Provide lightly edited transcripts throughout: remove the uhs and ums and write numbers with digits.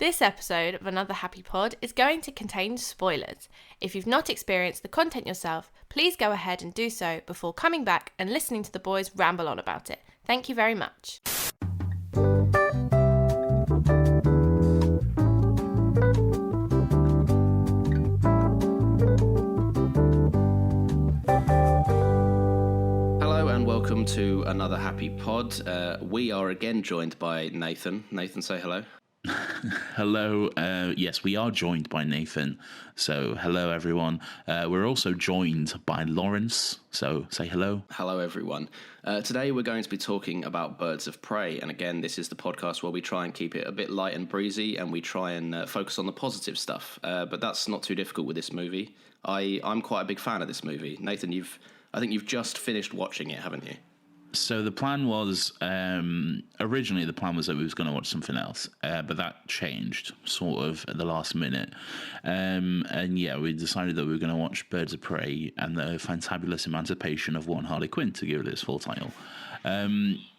This episode of Another Happy Pod is going to contain spoilers. If you've not experienced the content yourself, please go ahead and do so before coming back and listening to the boys ramble on about it. Thank you very much. Welcome to Another Happy Pod. We are again joined by Nathan. Nathan, say hello. Hello. Yes, we are joined by Nathan. So hello, everyone. We're also joined by Lawrence. So say hello. Hello, everyone. Today we're going to be talking about Birds of Prey. And again, this is the podcast where we try and keep it a bit light and breezy and we try and focus on the positive stuff. But that's not too difficult with this movie. I'm quite a big fan of this movie. Nathan, I think you've just finished watching it, haven't you? So the plan was, originally the plan was that we was going to watch something else, but that changed sort of at the last minute. And yeah, we decided that we were going to watch Birds of Prey and the Fantabulous Emancipation of One Harley Quinn, to give it its full title.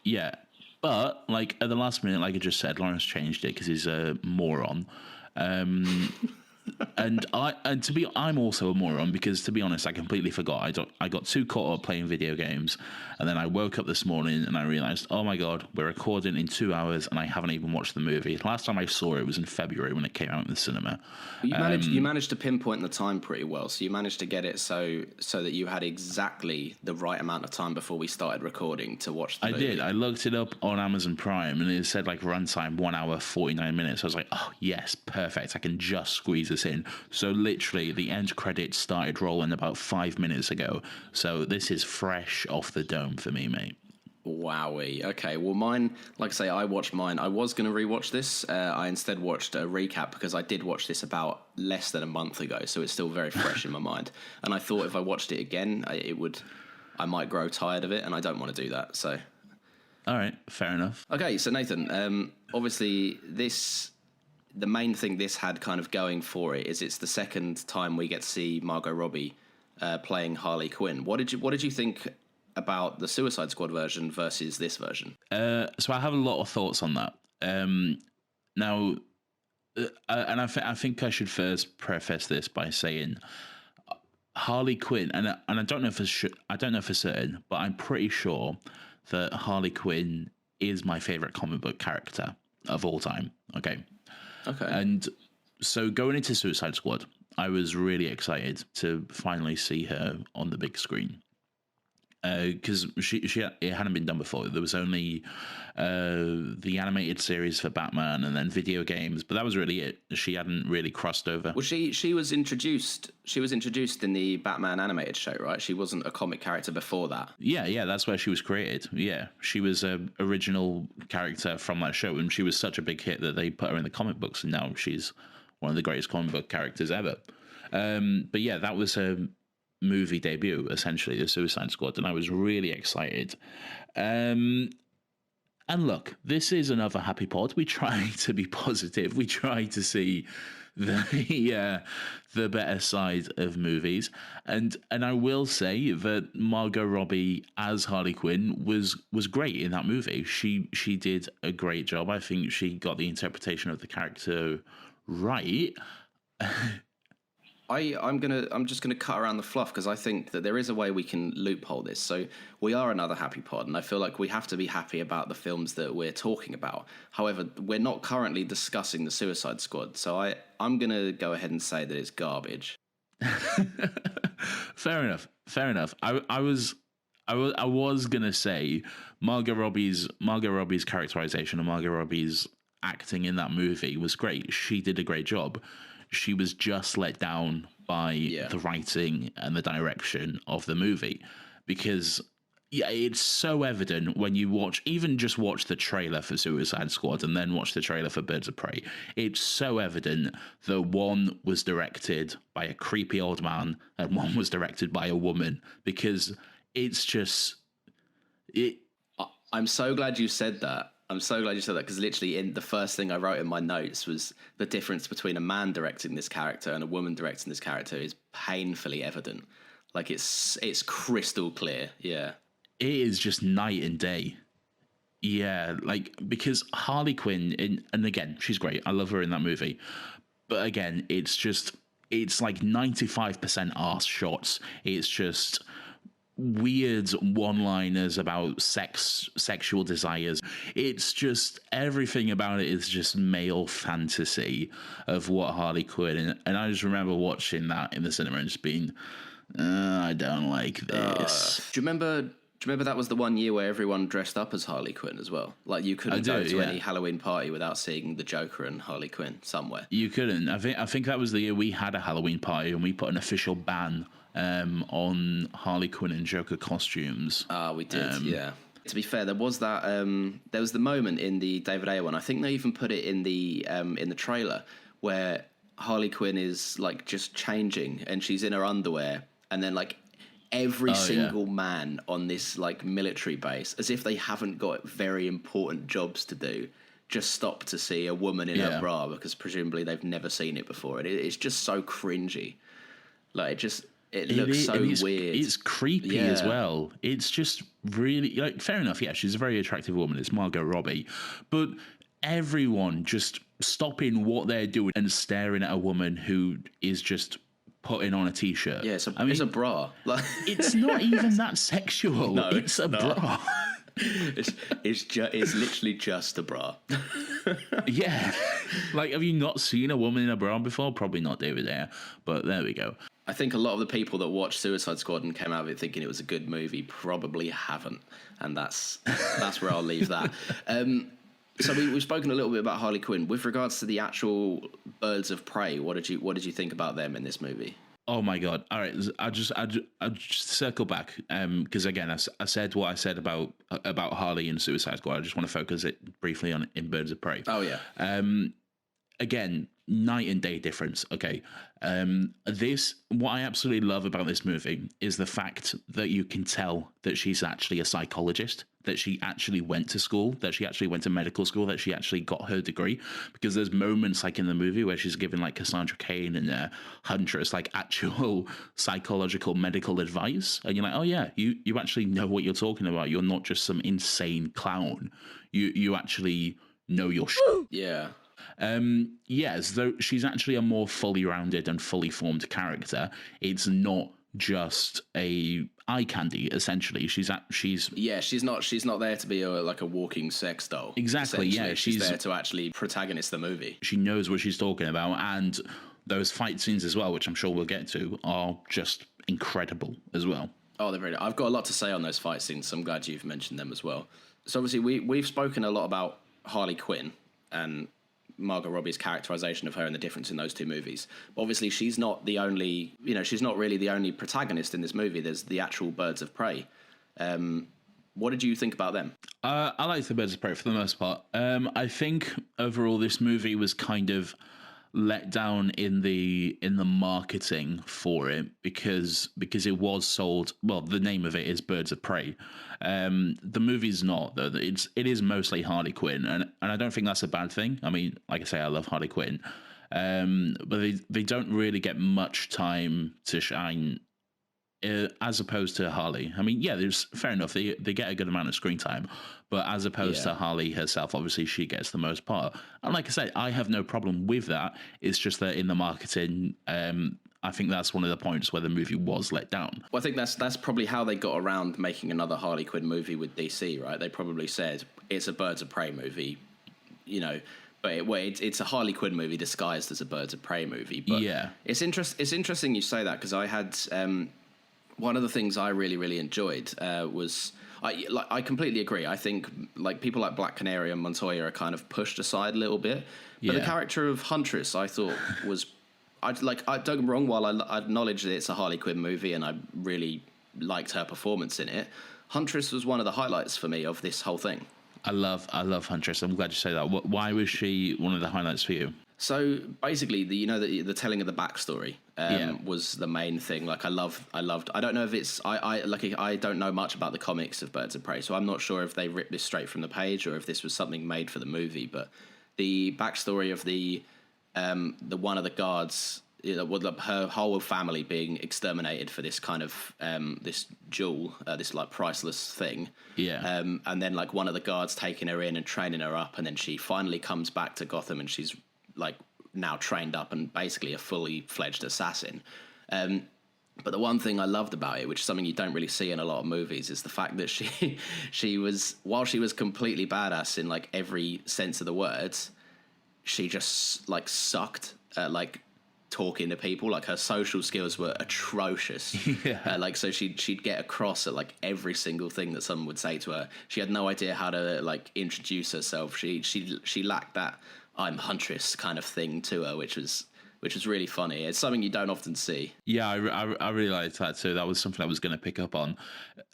Yeah, but like at the last minute, like I just said, Lawrence changed it because he's a moron. And I'm also a moron because, to be honest, I completely forgot. I got too caught up playing video games, and then I woke up this morning and I realized, oh my god, we're recording in 2 hours and I haven't even watched the movie. Last time I saw it was in February when it came out in the cinema. You managed to pinpoint the time pretty well, so you managed to get it so that you had exactly the right amount of time before we started recording to watch the movie. I did. I looked it up on Amazon Prime and it said like runtime 1 hour 49 minutes. I was like, oh yes, perfect. I can just squeeze this in. So literally the end credits started rolling about 5 minutes ago. So this is fresh off the dome for me, mate. Wowie. Okay, well mine, like I say, I watched mine. I was going to rewatch this. I instead watched a recap because I did watch this about less than a month ago. So it's still very fresh in my mind. And I thought if I watched it again, I might grow tired of it. And I don't want to do that. So. All right, fair enough. Okay, so Nathan, obviously the main thing this had kind of going for it is it's the second time we get to see Margot Robbie playing Harley Quinn. What did you think about the Suicide Squad version versus this version? So I have a lot of thoughts on that. Now, and I think I should first preface this by saying Harley Quinn, and I don't know for certain, but I'm pretty sure that Harley Quinn is my favorite comic book character of all time. Okay. And so going into Suicide Squad, I was really excited to finally see her on the big screen. Because it hadn't been done before. There was only the animated series for Batman and then video games, but that was really it. She hadn't really crossed over. Well, she was introduced. She was introduced in the Batman animated show, right? She wasn't a comic character before that. Yeah, that's where she was created. Yeah, she was an original character from that show, and she was such a big hit that they put her in the comic books, and now she's one of the greatest comic book characters ever. But yeah, that was a movie debut, essentially, the Suicide Squad, and I was really excited. And look, this is another happy pod. We try to be positive. We try to see the better side of movies, and I will say that Margot Robbie as Harley Quinn was great in that movie. She did a great job. I think she got the interpretation of the character right. I'm just gonna cut around the fluff because I think that there is a way we can loophole this. So we are another happy pod, and I feel like we have to be happy about the films that we're talking about. However, we're not currently discussing the Suicide Squad, so I'm gonna go ahead and say that it's garbage. Fair enough. I was gonna say Margot Robbie's characterization and Margot Robbie's acting in that movie was great. She did a great job. She was just let down by the writing and the direction of the movie because, yeah, it's so evident when you watch the trailer for Suicide Squad and then watch the trailer for Birds of Prey. It's so evident that one was directed by a creepy old man and one was directed by a woman because it's just... I'm so glad you said that. Because literally the first thing I wrote in my notes was the difference between a man directing this character and a woman directing this character is painfully evident. Like it's crystal clear. Yeah. It is just night and day. Yeah, like because Harley Quinn, and again, she's great. I love her in that movie. But again, it's like 95% arse shots. It's just weird one-liners about sexual desires. It's just everything about it is just male fantasy of what Harley Quinn. And I just remember watching that in the cinema and just being, I don't like this. Do you remember? Do you remember that was the one year where everyone dressed up as Harley Quinn as well? Like you couldn't go to any Halloween party without seeing the Joker and Harley Quinn somewhere. You couldn't. I think that was the year we had a Halloween party and we put an official ban on Harley Quinn and Joker costumes. We did, yeah. To be fair, there was that. There was the moment in the David Ayer one. I think they even put it in the trailer where Harley Quinn is like just changing and she's in her underwear, and then like every single man on this like military base, as if they haven't got very important jobs to do, just stop to see a woman in her bra because presumably they've never seen it before. And it's just so cringy. Like it looks so weird. It's creepy as well. It's just really like fair enough. Yeah, she's a very attractive woman. It's Margot Robbie, but everyone just stopping what they're doing and staring at a woman who is just putting on a t-shirt. Yeah, it's a bra. Like, it's not even that sexual. No, it's a bra. It's literally just a bra. Yeah. Like, have you not seen a woman in a bra before? Probably not, David Ayer. But there we go. I think a lot of the people that watched Suicide Squad and came out of it thinking it was a good movie probably haven't, and that's where I'll leave that. So we've spoken a little bit about Harley Quinn. With regards to the actual Birds of Prey, what did you think about them in this movie? Oh my god! All right, I just circle back because again, I said what I said about Harley and Suicide Squad. I just want to focus it briefly on in Birds of Prey. Oh yeah. Again, night and day difference. Okay. What I absolutely love about this movie is the fact that you can tell that she's actually a psychologist, that she actually went to school, that she actually went to medical school, that she actually got her degree. Because there's moments like in the movie where she's giving like Cassandra Cain and Huntress like actual psychological medical advice. And you're like, oh yeah, you actually know what you're talking about. You're not just some insane clown. You actually know your shit. Yeah. Yes, though she's actually a more fully rounded and fully formed character. It's not just a eye candy. Essentially, she's not there to be a walking sex doll. Exactly. Yeah, she's there to actually protagonist the movie. She knows what she's talking about, and those fight scenes as well, which I'm sure we'll get to, are just incredible as well. Oh, they're very. I've got a lot to say on those fight scenes. So I'm glad you've mentioned them as well. So obviously we've spoken a lot about Harley Quinn and Margot Robbie's characterization of her and the difference in those two movies. But obviously she's not the only, she's not really the only protagonist in this movie. There's the actual Birds of Prey. What did you think about them? I liked the Birds of Prey for the most part. I think overall this movie was kind of let down in the marketing for it because it was sold. Well, the name of it is Birds of Prey. The movie's not though. It is mostly Harley Quinn, and I don't think that's a bad thing. I mean, like I say, I love Harley Quinn, but they don't really get much time to shine. As opposed to Harley. I mean, yeah, there's fair enough. They get a good amount of screen time, but as opposed to Harley herself, obviously she gets the most part. And like I said, I have no problem with that. It's just that in the marketing, I think that's one of the points where the movie was let down. Well, I think that's probably how they got around making another Harley Quinn movie with DC, right? They probably said it's a Birds of Prey movie, but it's a Harley Quinn movie disguised as a Birds of Prey movie. But yeah, it's interesting you say that because I had. One of the things I really, really enjoyed was I completely agree. I think like people like Black Canary and Montoya are kind of pushed aside a little bit. But the character of Huntress, I thought was, I don't get me wrong. While I acknowledge that it's a Harley Quinn movie and I really liked her performance in it, Huntress was one of the highlights for me of this whole thing. I love Huntress. I'm glad you say that. Why was she one of the highlights for you? So basically, the telling of the backstory was the main thing. Like I loved. I don't know if it's I don't know much about the comics of Birds of Prey, so I'm not sure if they ripped this straight from the page or if this was something made for the movie. But the backstory of the one of the guards her whole family being exterminated for this kind of this jewel, this like priceless thing. Yeah. And then like one of the guards taking her in and training her up, and then she finally comes back to Gotham, and she's like now trained up and basically a fully fledged assassin. But the one thing I loved about it, which is something you don't really see in a lot of movies, is the fact that she was, while she was completely badass in like every sense of the words, she just like sucked at like talking to people. Like her social skills were atrocious. Yeah. Like so she'd get across at like every single thing that someone would say to her. She had no idea how to like introduce herself. She lacked that I'm Huntress kind of thing to her, which was really funny. It's something you don't often see. Yeah, I really liked that too. That was something I was going to pick up on.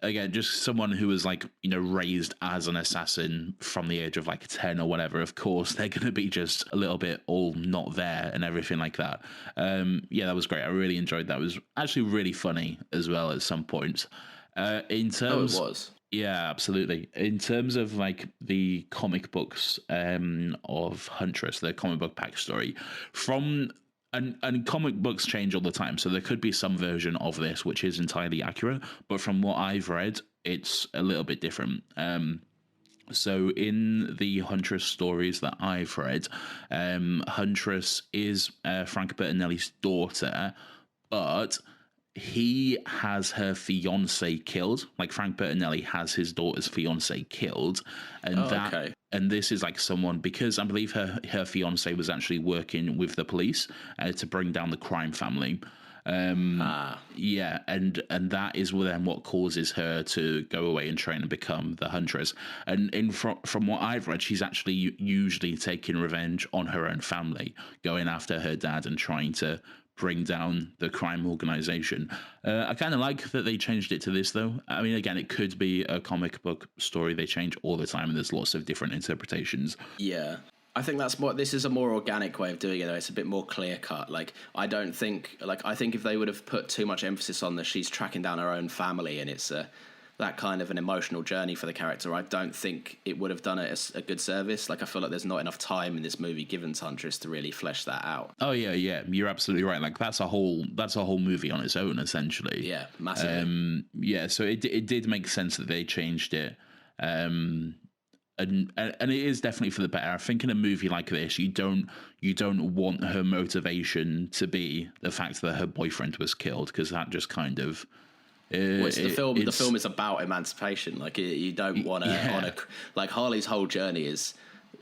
Again, just someone who was like, raised as an assassin from the age of like 10 or whatever. Of course, they're going to be just a little bit all not there and everything like that. Yeah, that was great. I really enjoyed that. It was actually really funny as well at some points. In terms, it was. Yeah, absolutely. In terms of like the comic books of Huntress, the comic book backstory from. And comic books change all the time, so there could be some version of this which is entirely accurate, but from what I've read, it's a little bit different. So in the Huntress stories that I've read, Huntress is Frank Bertinelli's daughter, but he has her fiance killed. Like Frank Bertinelli has his daughter's fiance killed, and okay. And this is like someone, because I believe her fiance was actually working with the police to bring down the crime family. Yeah, and that is then what causes her to go away and train and become the Huntress. And from what I've read, she's actually usually taking revenge on her own family, going after her dad and trying to bring down the crime organization. I kind of like that they changed it to this, though. I mean, again, it could be a comic book story. They change all the time, and there's lots of different interpretations. Yeah. I think this is a more organic way of doing it, though. It's a bit more clear cut. Like, I think if they would have put too much emphasis on she's tracking down her own family, and it's that kind of an emotional journey for the character, I don't think it would have done it a good service. Like, I feel like there's not enough time in this movie given to Huntress to really flesh that out. Oh yeah, you're absolutely right. Like that's a whole movie on its own, essentially. Yeah, massively. Yeah, so it did make sense that they changed it. And it is definitely for the better. I think in a movie like this, you don't want her motivation to be the fact that her boyfriend was killed, because that just kind of. The film is about emancipation. Like you don't want to like Harley's whole journey is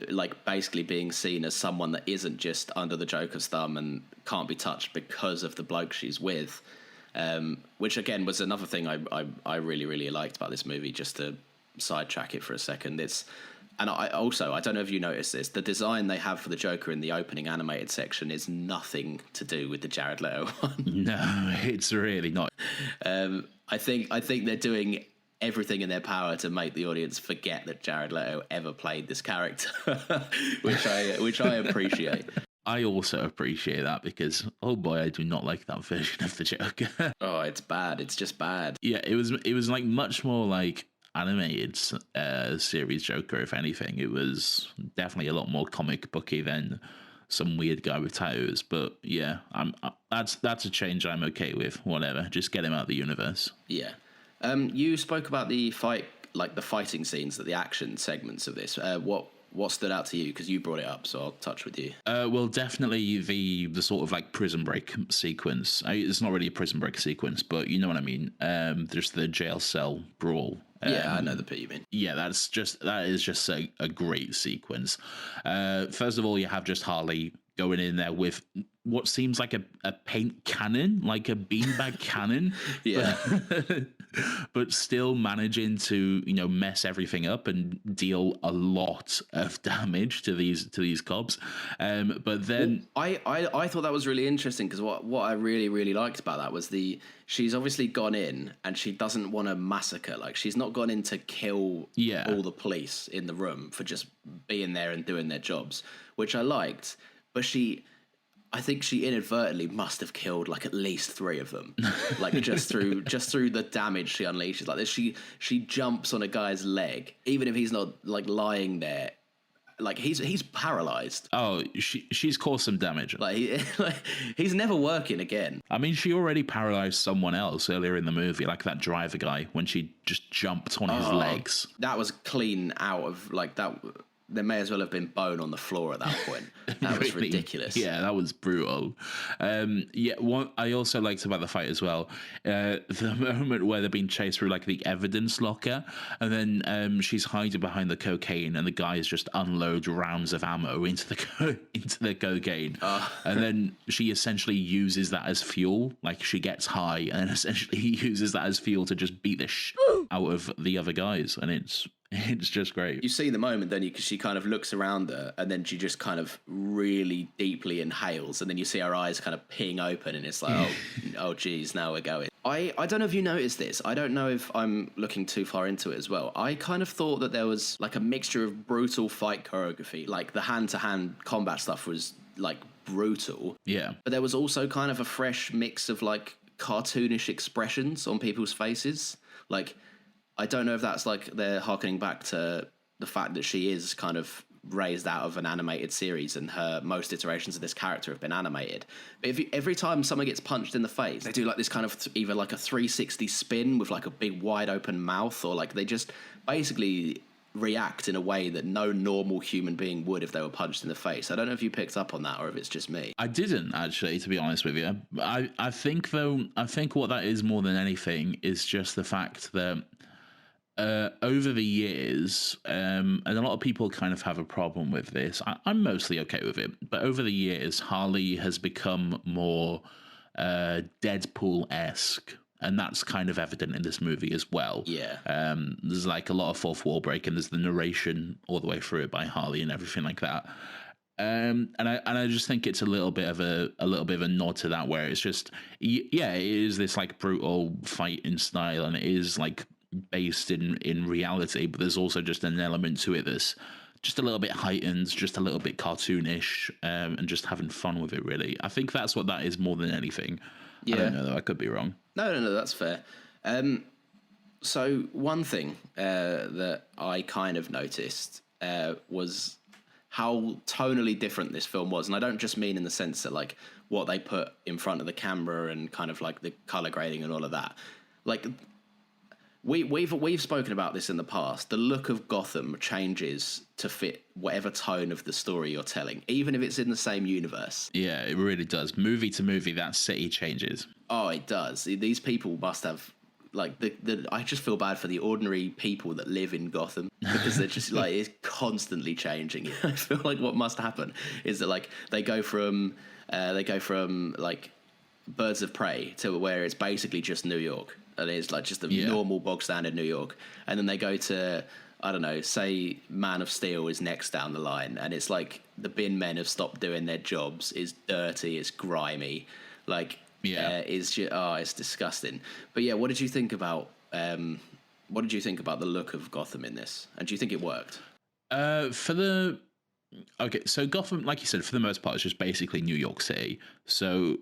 like basically being seen as someone that isn't just under the Joker's thumb and can't be touched because of the bloke she's with. Which again was another thing I really, really liked about this movie. Just to sidetrack it for a second, I don't know if you noticed this, the design they have for the Joker in the opening animated section is nothing to do with the Jared Leto one. No, it's really not. I think they're doing everything in their power to make the audience forget that Jared Leto ever played this character, which I appreciate. I also appreciate that because, oh boy, I do not like that version of the Joker. Oh, it's bad. It's just bad. Yeah, it was like much more like animated series Joker. If anything, it was definitely a lot more comic booky than some weird guy with tattoos. But yeah, that's a change I'm okay with. Whatever, just get him out of the universe. Yeah. You spoke about the fighting scenes, the action segments of this. What stood out to you? Because you brought it up, so I'll touch with you. Well, definitely the sort of like prison break sequence. It's not really a prison break sequence, but you know what I mean. There's the jail cell brawl. Yeah, I know the bit you mean. Yeah, that is just a great sequence. First of all, you have just Harley going in there with what seems like a paint cannon, like a beanbag cannon. Yeah. But still managing to, mess everything up and deal a lot of damage to these cops. But then I thought that was really interesting, because what I really, really liked about that was she's obviously gone in and she doesn't want to massacre. Like, she's not gone in to kill all the police in the room for just being there and doing their jobs, which I liked. But I think she inadvertently must have killed like at least 3 of them, like just through the damage she unleashes. Like this, she jumps on a guy's leg, even if he's not like lying there, like he's paralyzed. Oh, she's caused some damage. Like he's never working again. I mean, she already paralyzed someone else earlier in the movie, like that driver guy, when she just jumped on his legs. That was clean out of like that. There may as well have been bone on the floor at that point. That was Really? ridiculous. Yeah, that was brutal. What I also liked about the fight as well, the moment where they're being chased through like the evidence locker, and then she's hiding behind the cocaine, and the guys just unload rounds of ammo into the cocaine, and then she essentially uses that as fuel. Like she gets high, and then essentially uses that as fuel to just beat the out of the other guys, and it's just great. You see the moment, don't you? Because she kind of looks around her, and then she just kind of really deeply inhales, and then you see her eyes kind of peeing open, and it's like, oh, geez, now we're going. I don't know if you noticed this. I don't know if I'm looking too far into it as well. I kind of thought that there was like a mixture of brutal fight choreography, like the hand-to-hand combat stuff was like brutal. Yeah. But there was also kind of a fresh mix of like cartoonish expressions on people's faces. Like, I don't know if that's like they're harkening back to the fact that she is kind of raised out of an animated series and her most iterations of this character have been animated. But every time someone gets punched in the face, they do like this kind of either like a 360 spin with like a big wide open mouth, or like they just basically react in a way that no normal human being would if they were punched in the face. I don't know if you picked up on that or if it's just me. I didn't actually, to be honest with you. I think what that is more than anything is just the fact that over the years, and a lot of people kind of have a problem with this. I'm mostly okay with it, but over the years, Harley has become more Deadpool-esque, and that's kind of evident in this movie as well. Yeah. There's like a lot of fourth wall break, and there's the narration all the way through it by Harley and everything like that. And I just think it's a little bit of a nod to that, where it's just it is this like brutal fighting style, and it is like based in reality, but there's also just an element to it that's just a little bit heightened, just a little bit cartoonish, and just having fun with it, really. I think that's what that is more than anything. Yeah. I don't know, though. I could be wrong. No, that's fair. So one thing that I kind of noticed was how tonally different this film was. And I don't just mean in the sense that like what they put in front of the camera and kind of like the color grading and all of that. Like, We've spoken about this in the past. The look of Gotham changes to fit whatever tone of the story you're telling, even if it's in the same universe. Yeah, it really does. Movie to movie, that city changes. Oh, it does. These people must have like I just feel bad for the ordinary people that live in Gotham, because they're just like it's constantly changing. I feel like what must happen is that like they go from like Birds of Prey to where it's basically just New York. And it's like just a normal bog standard New York. And then they go to, I don't know, say Man of Steel is next down the line. And it's like the bin men have stopped doing their jobs. It's dirty. It's grimy. Like, it's just, it's disgusting. But yeah, what did you think about the look of Gotham in this? And do you think it worked? So Gotham, like you said, for the most part, it's just basically New York City. So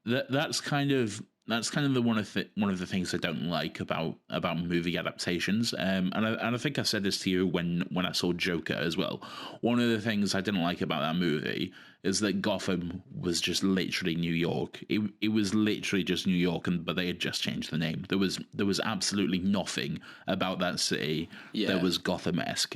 that's kind of the one of the things I don't like about movie adaptations. And I think I said this to you when I saw Joker as well. One of the things I didn't like about that movie is that Gotham was just literally New York. It was literally just New York, but they had just changed the name. There was absolutely nothing about that city that was Gotham-esque.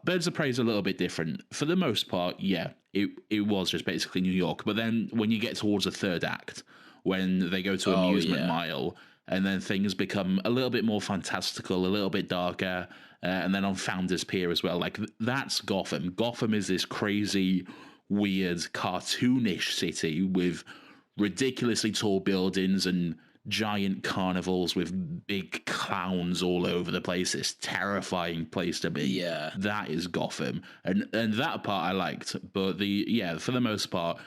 Birds of Prey is a little bit different. For the most part, it was just basically New York. But then when you get towards the third act, when they go to Amusement Mile, and then things become a little bit more fantastical, a little bit darker, and then on Founders Pier as well. Like, that's Gotham. Gotham is this crazy, weird, cartoonish city with ridiculously tall buildings and giant carnivals with big clowns all over the place. It's a terrifying place to be. Yeah. That is Gotham. And that part I liked. But for the most part,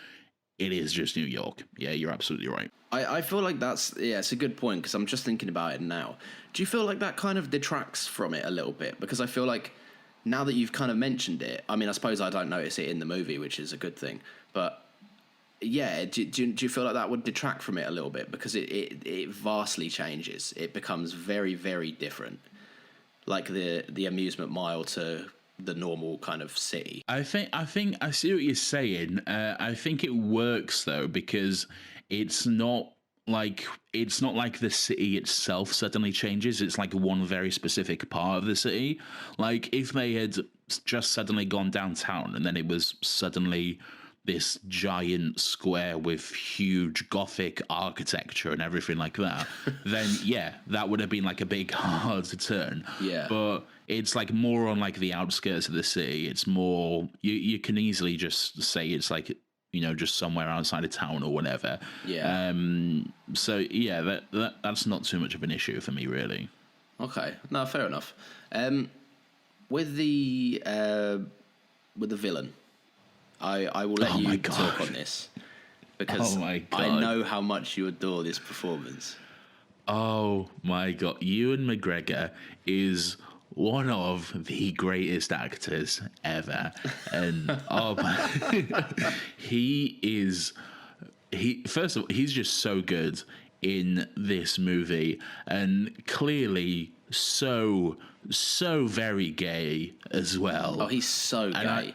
it is just New York. Yeah, you're absolutely right. I feel like it's a good point, because I'm just thinking about it now. Do you feel like that kind of detracts from it a little bit? Because I feel like now that you've kind of mentioned it, I mean, I suppose I don't notice it in the movie, which is a good thing. But yeah, do you feel like that would detract from it a little bit? Because it vastly changes. It becomes very, very different. Like the Amusement Mile to the normal kind of city. I think I see what you're saying. I think it works though because it's not like the city itself suddenly changes. It's like one very specific part of the city. Like if they had just suddenly gone downtown and then it was suddenly this giant square with huge Gothic architecture and everything like that, then yeah, that would have been like a big hard turn. Yeah. But it's like more on like the outskirts of the city. It's more you can easily just say it's like, you know, just somewhere outside of town or whatever. Yeah. So yeah, that's not too much of an issue for me, really. Okay. No, fair enough. With the villain, I will let you talk on this because I know how much you adore this performance. Oh my god, Ewan McGregor is one of the greatest actors ever, and first of all, he's just so good in this movie, and clearly so very gay as well. Oh, he's so gay.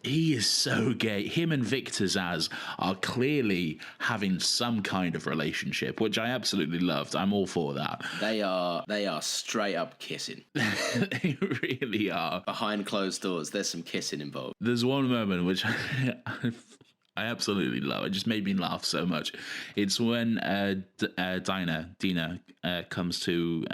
He is so gay. Him and Victor Zsasz are clearly having some kind of relationship, which I absolutely loved. I'm all for that. They are straight up kissing. They really are. Behind closed doors, there's some kissing involved. There's one moment which I absolutely love. It just made me laugh so much. It's when Dina comes to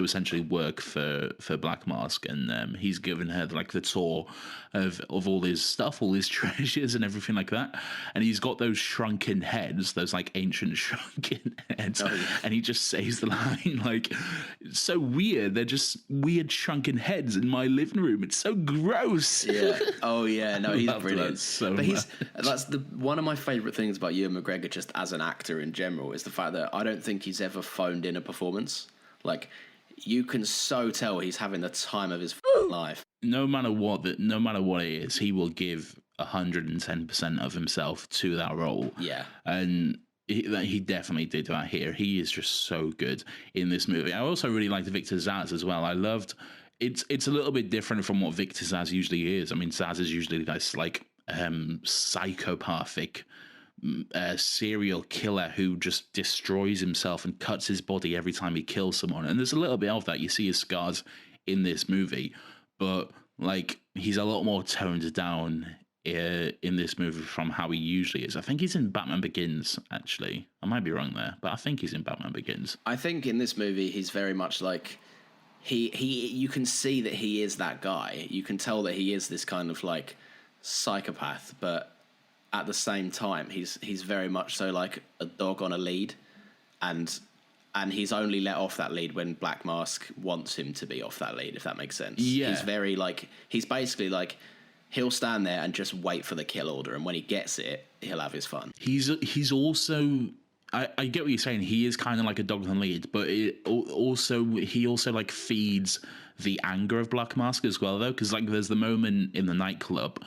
essentially work for Black Mask, and he's given her like the tour of all his stuff, all his treasures and everything like that, and he's got those shrunken heads, those like ancient shrunken heads. Oh, yeah. And he just says the line like, it's so weird, they're just weird shrunken heads in my living room, it's so gross. Yeah. Oh yeah, no, he's brilliant. But that's one of my favorite things about Ewan McGregor just as an actor in general, is the fact that I don't think he's ever phoned in a performance. Like, you can so tell he's having the time of his life. No matter what it is, he will give 110% of himself to that role. Yeah. And he definitely did that here. He is just so good in this movie. I also really liked Victor Zsasz as well. I loved it's a little bit different from what Victor Zsasz usually is. I mean, Zsasz is usually this like psychopathic serial killer who just destroys himself and cuts his body every time he kills someone, and there's a little bit of that. You see his scars in this movie, but like he's a lot more toned down in this movie from how he usually is. I think he's in Batman Begins, actually. I might be wrong there, but I think he's in Batman Begins. I think in this movie he's very much like you can see that he is that guy. You can tell that he is this kind of like psychopath, but at the same time, he's very much so like a dog on a lead, and he's only let off that lead when Black Mask wants him to be off that lead, if that makes sense. Yeah. He's very like, he's basically like, he'll stand there and just wait for the kill order, and when he gets it, he'll have his fun. He's also, I get what you're saying. He is kind of like a dog on the lead, but he also like feeds the anger of Black Mask as well, though, because like there's the moment in the nightclub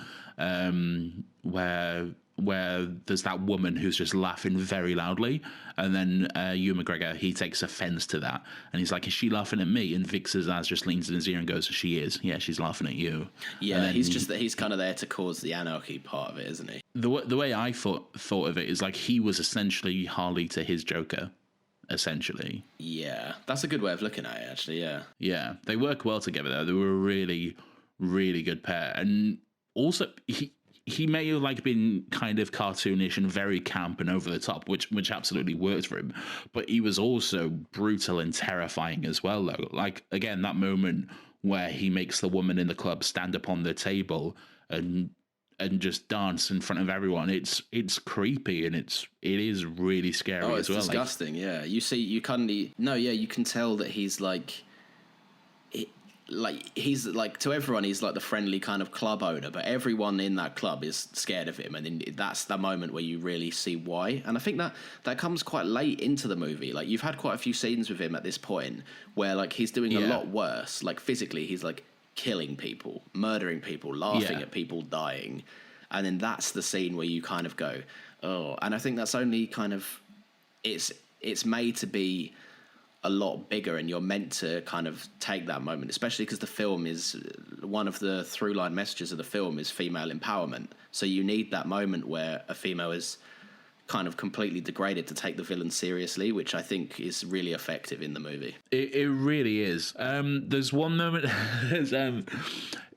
where there's that woman who's just laughing very loudly, and then Ewan McGregor, he takes offense to that, and he's like, is she laughing at me? And Victor Zsasz just leans in his ear and goes, she is. Yeah, she's laughing at you. Yeah, he's kind of there to cause the anarchy part of it, isn't he? The way I thought of it is like he was essentially Harley to his Joker, essentially. Yeah, that's a good way of looking at it, actually. Yeah, they work well together though. They were a really, really good pair, and also he may have like been kind of cartoonish and very camp and over the top, which absolutely worked for him. But he was also brutal and terrifying as well, though. Like again, that moment where he makes the woman in the club stand up on the table and just dance in front of everyone. It's creepy and it is really scary as well. It's disgusting. Like, yeah, you can tell that he's he's like, to everyone he's like the friendly kind of club owner, but everyone in that club is scared of him, and then that's the moment where you really see why. And I think that comes quite late into the movie. Like, you've had quite a few scenes with him at this point where like he's doing a lot worse. Like physically he's like killing people, murdering people, laughing at people dying, and then that's the scene where you kind of go, oh. And I think that's only kind of, it's made to be a lot bigger, and you're meant to kind of take that moment, especially because the film is one of the through line messages of the film is female empowerment. So you need that moment where a female is kind of completely degraded to take the villain seriously, which I think is really effective in the movie. It really is. There's one moment.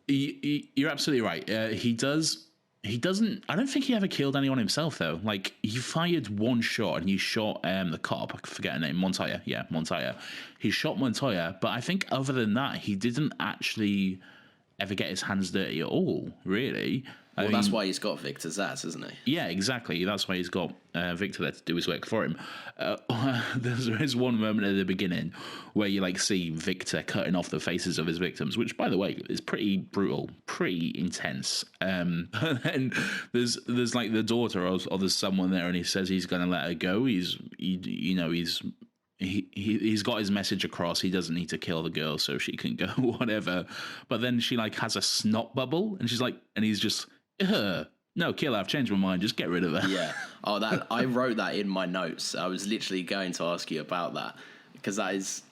You're absolutely right. He doesn't. I don't think he ever killed anyone himself, though. Like, he fired one shot and he shot the cop. I forget her name. Montoya. Yeah, Montoya. He shot Montoya, but I think other than that, he didn't actually ever get his hands dirty at all. Really. Well, that's why he's got Victor Zsasz, isn't he? Yeah, exactly. That's why he's got Victor there to do his work for him. There's one moment at the beginning where you see Victor cutting off the faces of his victims, which, by the way, is pretty brutal, pretty intense. And there's the daughter or there's someone there, and he says he's going to let her go. He's got his message across. He doesn't need to kill the girl so she can go, whatever. But then she has a snot bubble, and she's and he's just, no, kill her. I've changed my mind. Just get rid of her. Yeah. Oh, I wrote that in my notes. I was literally going to ask you about that, because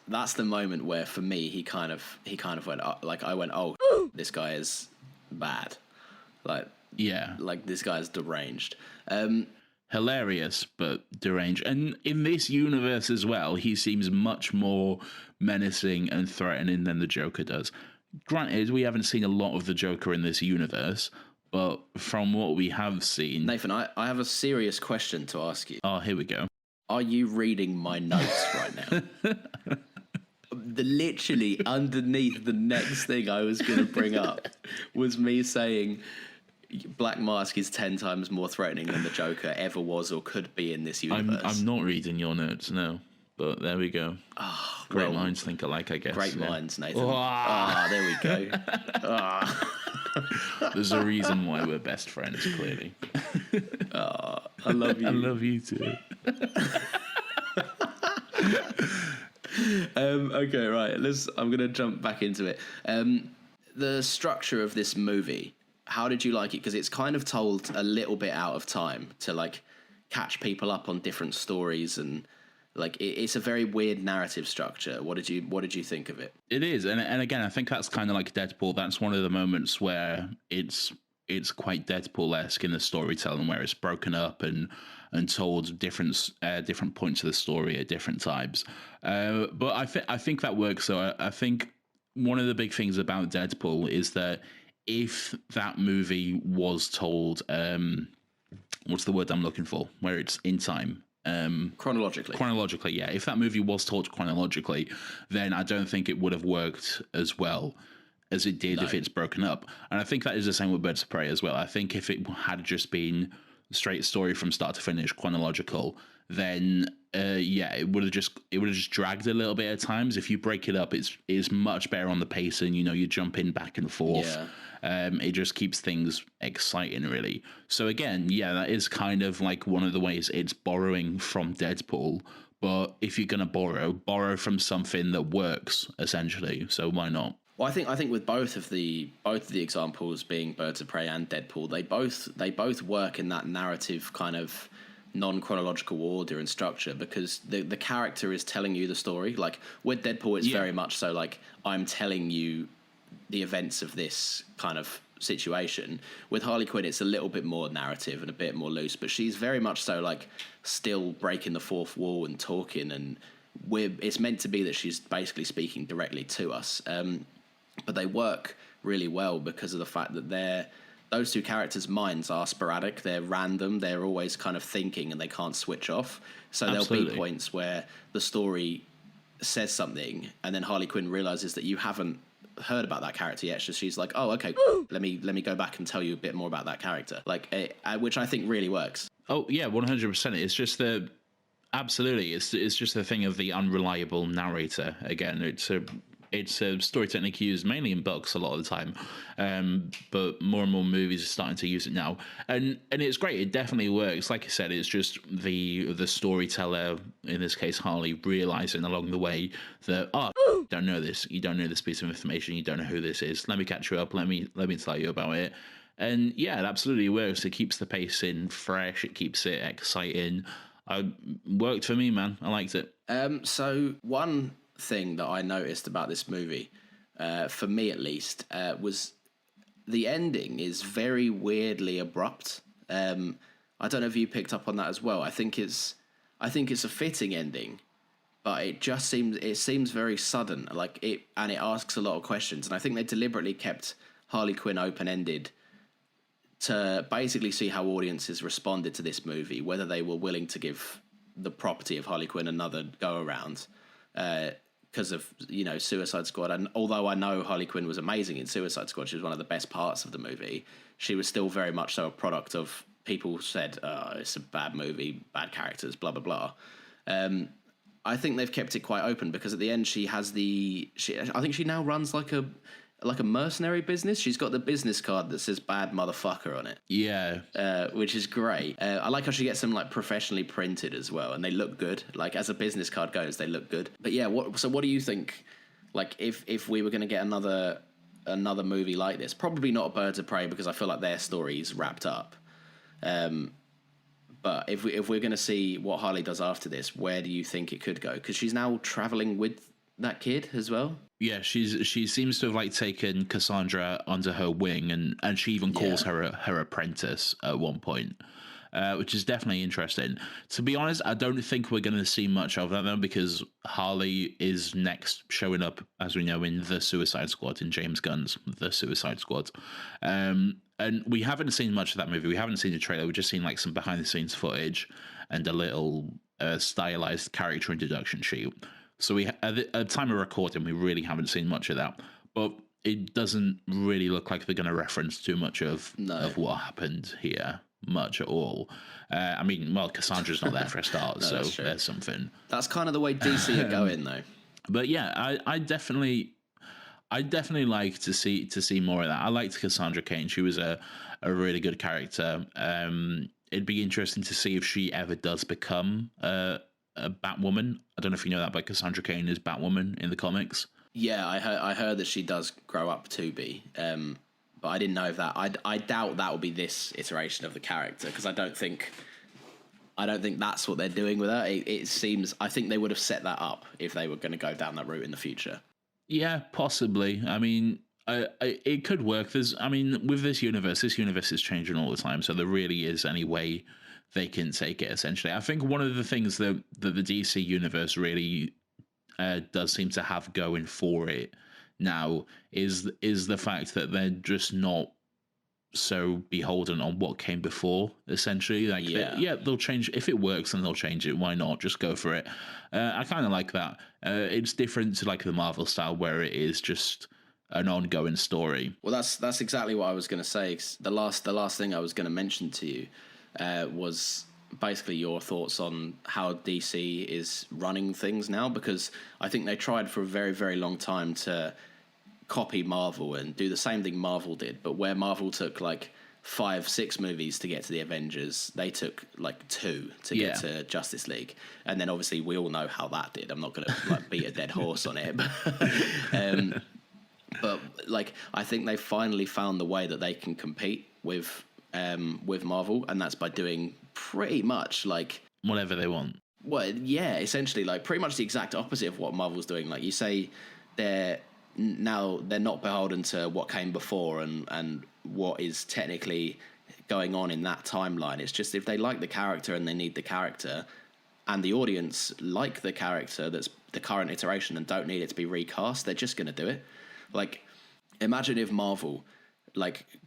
that's the moment where, for me, he kind of went I went, oh, this guy is bad. This guy is deranged. Hilarious, but deranged. And in this universe as well, he seems much more menacing and threatening than the Joker does. Granted, we haven't seen a lot of the Joker in this universe, but from what we have seen... Nathan, I have a serious question to ask you. Oh, here we go. Are you reading my notes right now? Literally underneath the next thing I was going to bring up was me saying Black Mask is 10 times more threatening than the Joker ever was or could be in this universe. I'm not reading your notes, no. But there we go. Oh, great minds think alike, I guess. Great minds, Nathan. There we go. There's a reason why we're best friends, clearly. I love you. I love you too. Okay, right. I'm going to jump back into it. The structure of this movie, how did you like it? Because it's kind of told a little bit out of time to catch people up on different stories, and it's a very weird narrative structure. What did you think of it? It is, and again, I think that's kind of like Deadpool. That's one of the moments where it's quite Deadpool-esque in the storytelling, where it's broken up and told different points of the story at different times. But I think that works. So I think one of the big things about Deadpool is that if that movie was told, what's the word I'm looking for? Where it's in time. Chronologically, yeah. If that movie was told chronologically, then I don't think it would have worked as well as it did if it's broken up. And I think that is the same with Birds of Prey as well. I think if it had just been straight story from start to finish, chronological, then it would have just dragged a little bit at times. If you break it up, it's much better on the pace, and you're jumping back and forth. Yeah. It just keeps things exciting, really. So again, that is kind of one of the ways it's borrowing from Deadpool. But if you're going to borrow from something that works, essentially. So why not? Well, I think with both of the examples, being Birds of Prey and Deadpool, they both work in that narrative kind of non-chronological order and structure, because the character is telling you the story. With Deadpool, it's very much so I'm telling you the events of this kind of situation. With Harley Quinn, it's a little bit more narrative and a bit more loose, but she's very much so still breaking the fourth wall and talking, and it's meant to be that she's basically speaking directly to us. But they work really well because of the fact that those two characters' minds are sporadic, they're random, they're always kind of thinking, and they can't switch off. So Absolutely. There'll be points where the story says something, and then Harley Quinn realizes that you haven't heard about that character yet, so she's like, oh, okay, let me go back and tell you a bit more about that character, which I think really works. Oh yeah, 100%. It's just absolutely, it's just the thing of the unreliable narrator. Again, it's a story technique used mainly in books a lot of the time, but more and more movies are starting to use it now, and it's great. It definitely works. Like I said, it's just the storyteller, in this case Harley, realizing along the way that you don't know this piece of information, you don't know who this is. Let me catch you up. Let me tell you about it. And yeah, it absolutely works. It keeps the pacing fresh. It keeps it exciting. Worked for me, man. I liked it. So one thing that I noticed about this movie, for me at least, was the ending is very weirdly abrupt. I don't know if you picked up on that as well. I think it's a fitting ending, but it seems very sudden. It asks a lot of questions, and I think they deliberately kept Harley Quinn open ended to basically see how audiences responded to this movie, whether they were willing to give the property of Harley Quinn another go around. Because of Suicide Squad, and although I know Harley Quinn was amazing in Suicide Squad, she was one of the best parts of the movie. She was still very much so a product of people said, it's a bad movie, bad characters, blah blah blah. I think they've kept it quite open because at the end I think she now runs like a mercenary business. She's got the business card that says "bad motherfucker" on it. Yeah, which is great. I like how she gets them professionally printed as well, and they look good. As a business card goes, they look good. But yeah, what do you think? If we were going to get another movie like this, probably not Birds of Prey because I feel like their story's wrapped up. But if we're going to see what Harley does after this, where do you think it could go? Because she's now traveling with that kid as well. Yeah, she seems to have taken Cassandra under her wing, and she even calls her apprentice at one point, which is definitely interesting. To be honest, I don't think we're going to see much of that though, because Harley is next showing up, as we know, in the Suicide Squad, in James Gunn's The Suicide Squad. And we haven't seen much of that movie. We haven't seen the trailer. We've just seen some behind the scenes footage and a little stylized character introduction sheet. So at the time of recording, we really haven't seen much of that. But it doesn't really look like they're going to reference too much of what happened here, much at all. Cassandra's not there for a start, so there's something. That's kind of the way DC are going, though. But yeah, I definitely like to see more of that. I liked Cassandra Cain. She was a really good character. It'd be interesting to see if she ever does become a Batwoman. I don't know if you know that, but Cassandra Cain is Batwoman in the comics. Yeah, I heard that she does grow up to be, but I didn't know if that. I doubt that will be this iteration of the character because I don't think that's what they're doing with her. It seems I think they would have set that up if they were going to go down that route in the future. Yeah, possibly. I mean, it could work. With this universe is changing all the time, so there really is any way they can take it, essentially. I think one of the things that the DC universe really does seem to have going for it now is the fact that they're just not so beholden on what came before, essentially. They'll change. If it works, then they'll change it. Why not? Just go for it. I kind of like that. It's different to the Marvel style where it is just an ongoing story. Well, that's exactly what I was going to say. The last thing I was going to mention to you was basically your thoughts on how DC is running things now, because I think they tried for a very, very long time to copy Marvel and do the same thing Marvel did, but where Marvel took 5-6 movies to get to the Avengers, they took 2 to get to Justice League, and then obviously we all know how that did. I'm not going to beat a dead horse on it, but I think they finally found the way that they can compete with Marvel, and that's by doing pretty much whatever they want. Well, yeah, essentially pretty much the exact opposite of what Marvel's doing. You say they're not beholden to what came before and what is technically going on in that timeline. It's just if they like the character and they need the character, and the audience like the character that's the current iteration and don't need it to be recast, they're just going to do it. Imagine if Marvel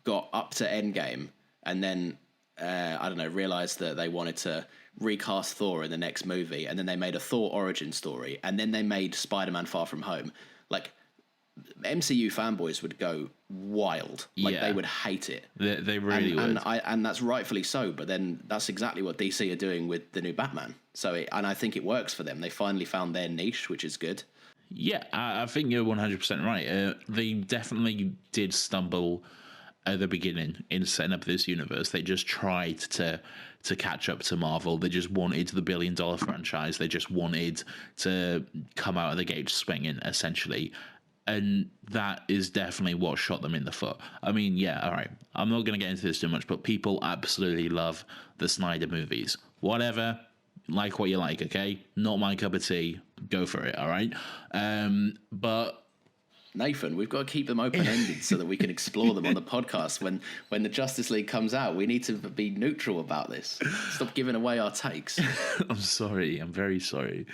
got up to Endgame and then realized that they wanted to recast Thor in the next movie, and then they made a Thor origin story, and then they made Spider-Man Far From Home. MCU fanboys would go wild. They would hate it. They really would. And that's rightfully so, but then that's exactly what DC are doing with the new Batman. And I think it works for them. They finally found their niche, which is good. Yeah, I think you're 100% right. They definitely did stumble at the beginning in setting up this universe. They just tried to catch up to Marvel. They just wanted the $1 billion franchise. They just wanted to come out of the gate swinging, essentially. And that is definitely what shot them in the foot. I mean, yeah, all right. I'm not going to get into this too much, but people absolutely love the Snyder movies. Whatever. like what you like, okay? Not my cup of tea. Go for it, all right? But Nathan, we've got to keep them open-ended so that we can explore them on the podcast. When the Justice League comes out, we need to be neutral about this. Stop giving away our takes. I'm sorry. I'm very sorry.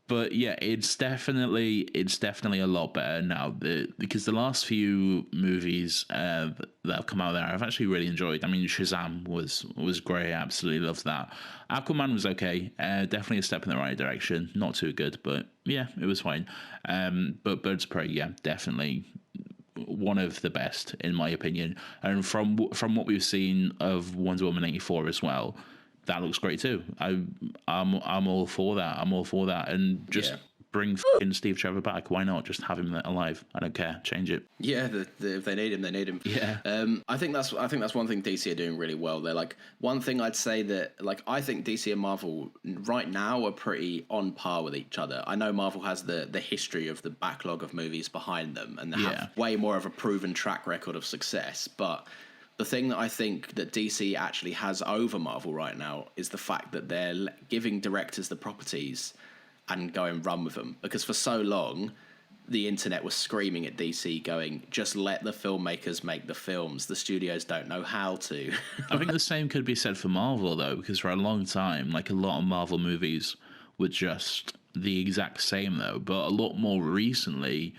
But yeah, it's definitely a lot better now because the last few movies that have come out there, I've actually really enjoyed. I mean, Shazam was great. I absolutely loved that. Aquaman was okay. Definitely a step in the right direction. Not too good, but yeah, it was fine. But Birds of Prey, yeah, definitely one of the best in my opinion. And from what we've seen of Wonder Woman 84 as well, that looks great too. I'm all for that. I'm all for that. And just bring fucking Steve Trevor back. Why not? Just have him alive. I don't care. Change it. Yeah, if they need him, they need him. Yeah. I think that's one thing DC are doing really well. They're like, one thing I'd say that, like, I think DC and Marvel right now are pretty on par with each other. I know Marvel has the history of the backlog of movies behind them, and they have way more of a proven track record of success, but the thing that I think that DC actually has over Marvel right now is the fact that they're giving directors the properties and going run with them. Because for so long, the internet was screaming at DC going, just let the filmmakers make the films. The studios don't know how to. I think the same could be said for Marvel, though, because for a long time, like a lot of Marvel movies were just the exact same, though. But a lot more recently,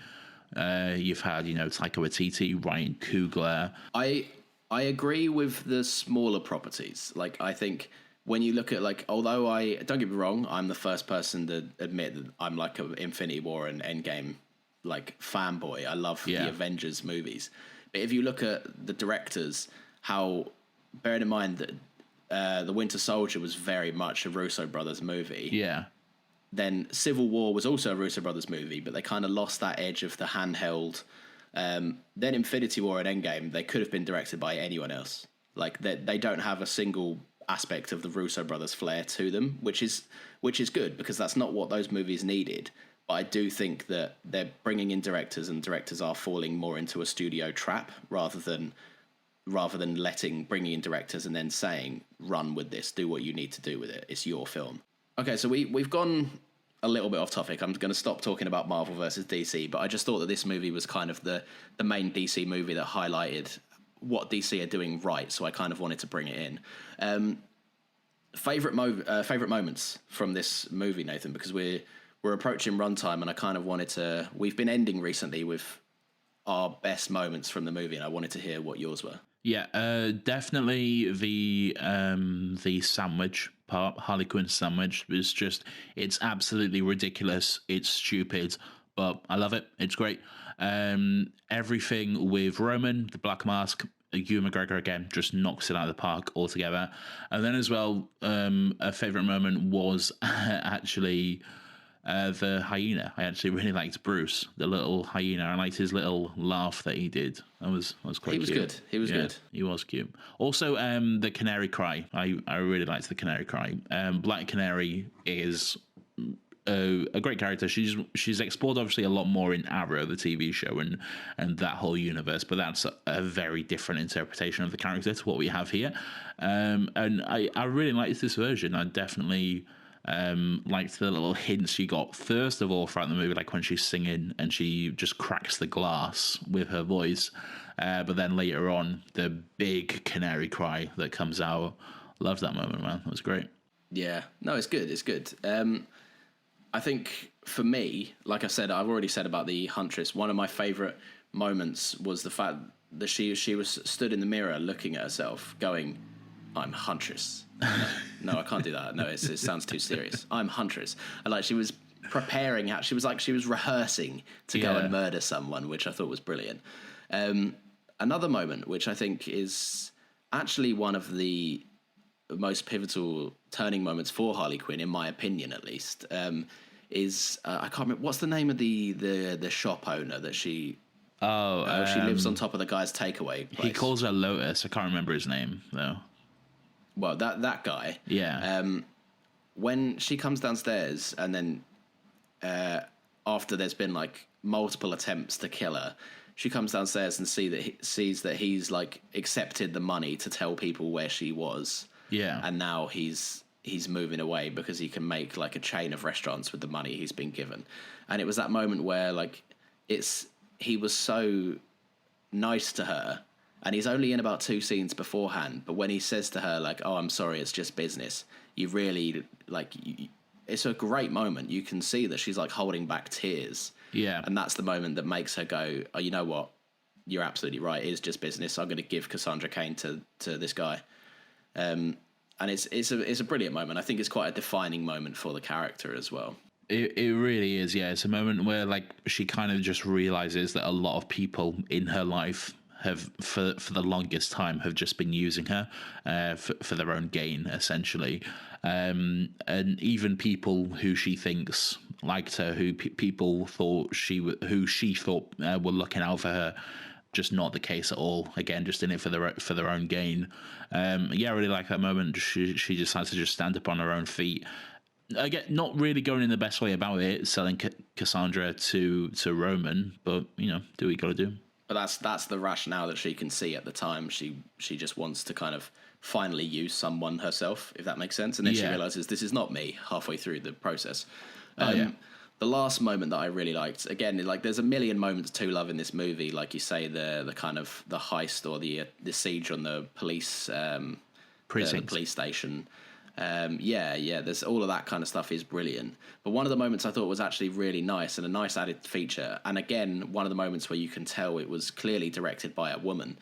you've had, Taika Waititi, Ryan Coogler. I agree with the smaller properties. Like, I think when you look at, like, although don't get me wrong, I'm the first person to admit that I'm like an Infinity War and Endgame, like, fanboy. I love the Avengers movies. But if you look at the directors, bearing in mind that The Winter Soldier was very much a Russo brothers movie. Yeah. Then Civil War was also a Russo brothers movie, but they kind of lost that edge of the handheld. Then Infinity War and Endgame, they could have been directed by anyone else. Like, they don't have a single aspect of the Russo brothers flair to them, which is good, because that's not what those movies needed. But I do think that they're bringing in directors, and directors are falling more into a studio trap rather than bringing in directors and then saying, run with this, do what you need to do with it. It's your film. Okay, so we've gone a little bit off topic. I'm going to stop talking about Marvel versus DC, but I just thought that this movie was kind of the main DC movie that highlighted what DC are doing right, so I kind of wanted to bring it in. Favorite moments from this movie, Nathan, because we're approaching runtime, and I kind of wanted to. We've been ending recently with our best moments from the movie, and I wanted to hear what yours were. Yeah, definitely the sandwich part, Harley Quinn sandwich, is it's absolutely ridiculous. It's stupid, but I love it. It's great. Everything with Roman, the Black Mask, Ewan McGregor again just knocks it out of the park altogether. And then as well, a favourite moment was actually the hyena. I actually really liked Bruce, the little hyena. I liked his little laugh that he did. That was quite cute. Good. He was good. He was cute. Also, the Canary Cry. I really liked the Canary Cry. Black Canary is a great character. She's explored obviously a lot more in Arrow, the TV show, and that whole universe. But that's a very different interpretation of the character to what we have here. And I really liked this version. I definitely liked the little hints she got first of all throughout the movie, like when she's singing and she just cracks the glass with her voice, but then later on the big canary cry that comes out. Love that moment, man. It was great. Yeah, no, it's good. I think for me, like I said, I've already said about the Huntress, one of my favorite moments was the fact that she was stood in the mirror looking at herself going, I'm Huntress. No, I can't do that. No, it sounds too serious. I'm Huntress. And like she was preparing, she was rehearsing to go and murder someone, which I thought was brilliant. Another moment, which I think is actually one of the most pivotal turning moments for Harley Quinn, in my opinion at least, is I can't remember what's the name of the shop owner that she lives on top of the guy's takeaway place. He calls her Lotus. I can't remember his name though. Well, that guy. Yeah. When she comes downstairs and then after there's been like multiple attempts to kill her, she comes downstairs and sees that he's like accepted the money to tell people where she was. Yeah. And now he's he's moving away because he can make like a chain of restaurants with the money he's been given. And it was that moment where like he was so nice to her, and he's only in about 2 scenes beforehand, but when he says to her like, "Oh, I'm sorry, it's just business," you really like it's a great moment. You can see that she's like holding back tears. Yeah. And that's the moment that makes her go, "Oh, you know what? You're absolutely right. It is just business. I'm going to give Cassandra Cain to this guy." And it's a brilliant moment. I think it's quite a defining moment for the character as well. It really is, yeah. It's a moment where like she kind of just realizes that a lot of people in her life have, for the longest time, have just been using her for their own gain, essentially. And even people who she thinks liked her, who people thought who she thought were looking out for her, just not the case at all. Again, just in it for their own gain. I really like that moment. She decides to just stand up on her own feet. Again, not really going in the best way about it, selling Cassandra to Roman, but do what you got to do. But that's the rationale that she can see at the time. She just wants to kind of finally use someone herself, if that makes sense. And then she realizes this is not me halfway through the process. The last moment that I really liked, again, like there's a million moments to love in this movie. Like you say, the kind of the heist or the siege on the police precinct, the police station. There's all of that kind of stuff is brilliant. But one of the moments I thought was actually really nice and a nice added feature, and again, one of the moments where you can tell it was clearly directed by a woman,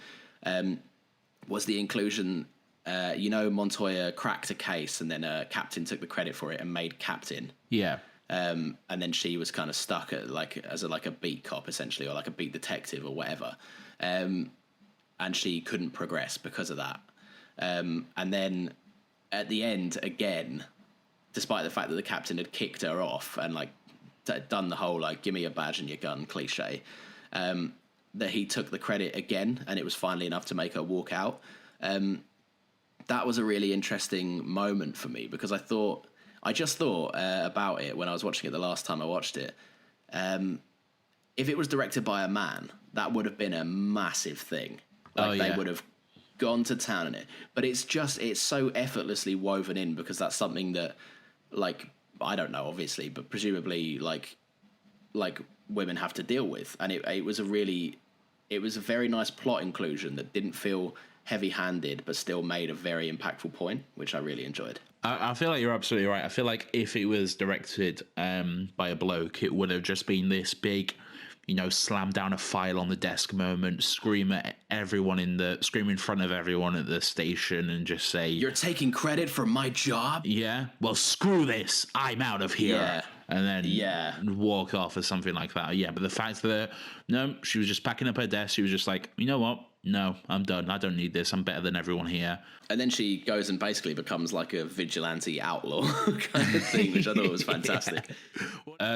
was the inclusion. Montoya cracked a case, and then Captain took the credit for it and made Captain. Yeah. And then she was kind of stuck at as a beat cop essentially, or like a beat detective or whatever. And she couldn't progress because of that. And then at the end, again, despite the fact that the captain had kicked her off and done the whole give me a badge and your gun cliche, that he took the credit again, and it was finally enough to make her walk out. That was a really interesting moment for me, because I just thought about it when I was watching it the last time I watched it. If it was directed by a man, that would have been a massive thing. They would have gone to town in it. But it's so effortlessly woven in, because that's something that, I don't know, obviously, but presumably, women have to deal with. And it was a very nice plot inclusion that didn't feel heavy-handed, but still made a very impactful point, which I really enjoyed. I feel like you're absolutely right. I feel like if it was directed by a bloke, it would have just been this big, slam down a file on the desk moment, scream in front of everyone at the station and just say, "You're taking credit for my job?" Yeah. Well, screw this. I'm out of here. Yeah. And then walk off or something like that. Yeah. But the fact that, no, she was just packing up her desk. She was just like, you know what? No, I'm done. I don't need this. I'm better than everyone here. And then she goes and basically becomes like a vigilante outlaw kind of thing, which I thought was fantastic.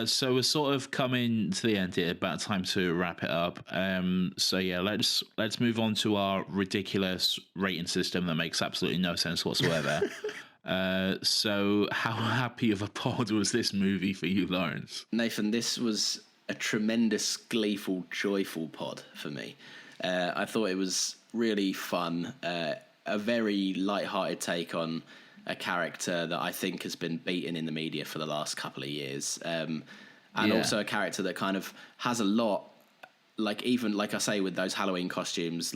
So we're sort of coming to the end here, about time to wrap it up. Let's move on to our ridiculous rating system that makes absolutely no sense whatsoever. So how happy of a pod was this movie for you, Lawrence? Nathan, this was a tremendous, gleeful, joyful pod for me. I thought it was really fun, a very light-hearted take on a character that I think has been beaten in the media for the last couple of years, and also a character that kind of has a lot, even I say with those Halloween costumes,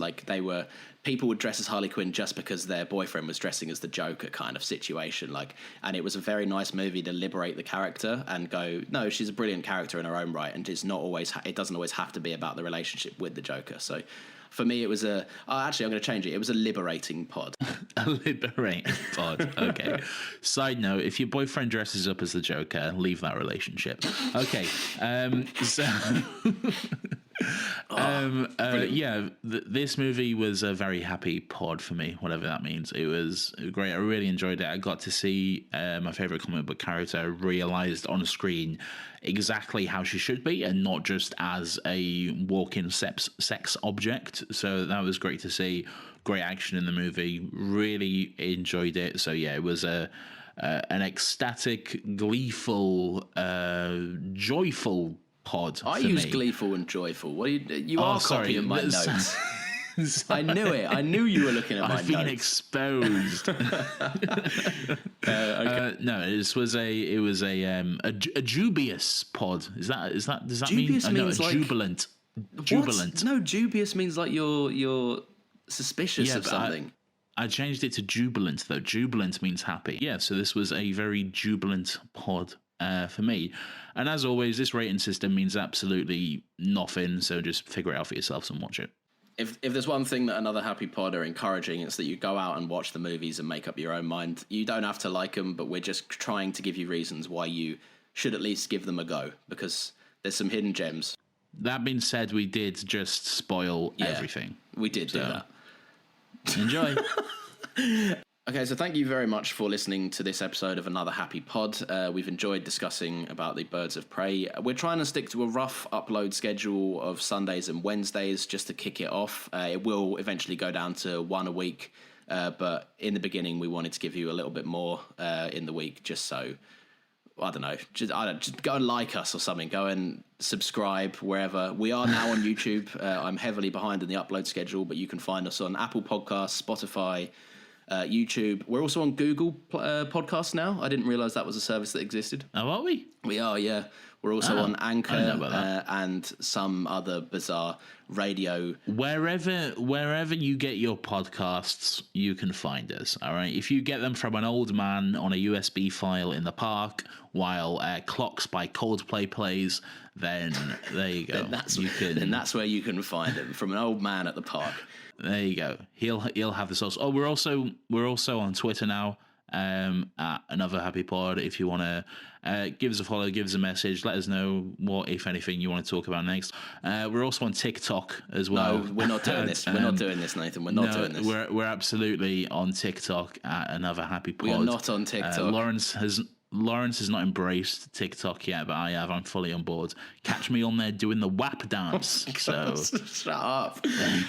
people would dress as Harley Quinn just because their boyfriend was dressing as the Joker kind of situation, and it was a very nice movie to liberate the character and go, no, she's a brilliant character in her own right, and it doesn't always have to be about the relationship with the Joker. So for me, it was I'm going to change it. It was a liberating pod. A liberating pod. Okay. Side note: if your boyfriend dresses up as the Joker, leave that relationship. Okay. This movie was a very happy pod for me, whatever that means. It was great. I really enjoyed it. I got to see my favorite comic book character realized on screen exactly how she should be, and not just as a walk-in sex object. So that was great to see. Great action in the movie. Really enjoyed it. So yeah, it was an ecstatic, gleeful, joyful pod. I use gleeful and joyful. What are you are copying my notes. I knew it. I knew you were looking at my I've been notes. exposed. No, it was a dubious pod. Does that Dubious mean? means like jubilant. What? Jubilant. No, dubious means like you're suspicious of but something. I changed it to jubilant though. Jubilant means happy. Yeah, so this was a very jubilant pod for me. And as always, this rating system means absolutely nothing. So just figure it out for yourselves and watch it. If there's one thing that Another Happy Pod are encouraging, it's that you go out and watch the movies and make up your own mind. You don't have to like them, but we're just trying to give you reasons why you should at least give them a go, because there's some hidden gems. That being said, we did just spoil everything. We did do that. Enjoy. Okay, so thank you very much for listening to this episode of Another Happy Pod. We've enjoyed discussing about the Birds of Prey. We're trying to stick to a rough upload schedule of Sundays and Wednesdays just to kick it off. It will eventually go down to one a week, but in the beginning we wanted to give you a little bit more in the week, just so, I don't know, just go and like us or something. Go and subscribe wherever. We are now on YouTube. I'm heavily behind in the upload schedule, but you can find us on Apple Podcasts, Spotify, YouTube. We're also on Google Podcasts now. I didn't realise that was a service that existed. Oh, are we? We are, yeah. We're also on Anchor and some other bizarre radio. Wherever you get your podcasts, you can find us. All right. If you get them from an old man on a USB file in the park while Clocks by Coldplay plays, then there you go. then that's where you can find them, from an old man at the park. There you go. He'll have the source. Oh, we're also on Twitter now. At Another Happy Pod. If you want to give us a follow, give us a message, let us know what, if anything, you want to talk about next. We're also on TikTok as well. No, we're not doing this. We're not doing this, Nathan. We're not doing this. We're absolutely on TikTok at Another Happy Pod. We are not on TikTok. Lawrence has not embraced TikTok yet, but I have. I'm fully on board. Catch me on there doing the WAP dance. So shut up.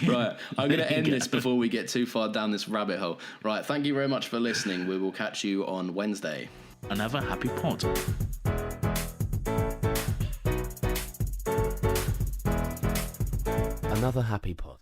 Right, I'm going to end this before we get too far down this rabbit hole. Right, thank you very much for listening. We will catch you on Wednesday. Another Happy Pod. Another Happy Pod.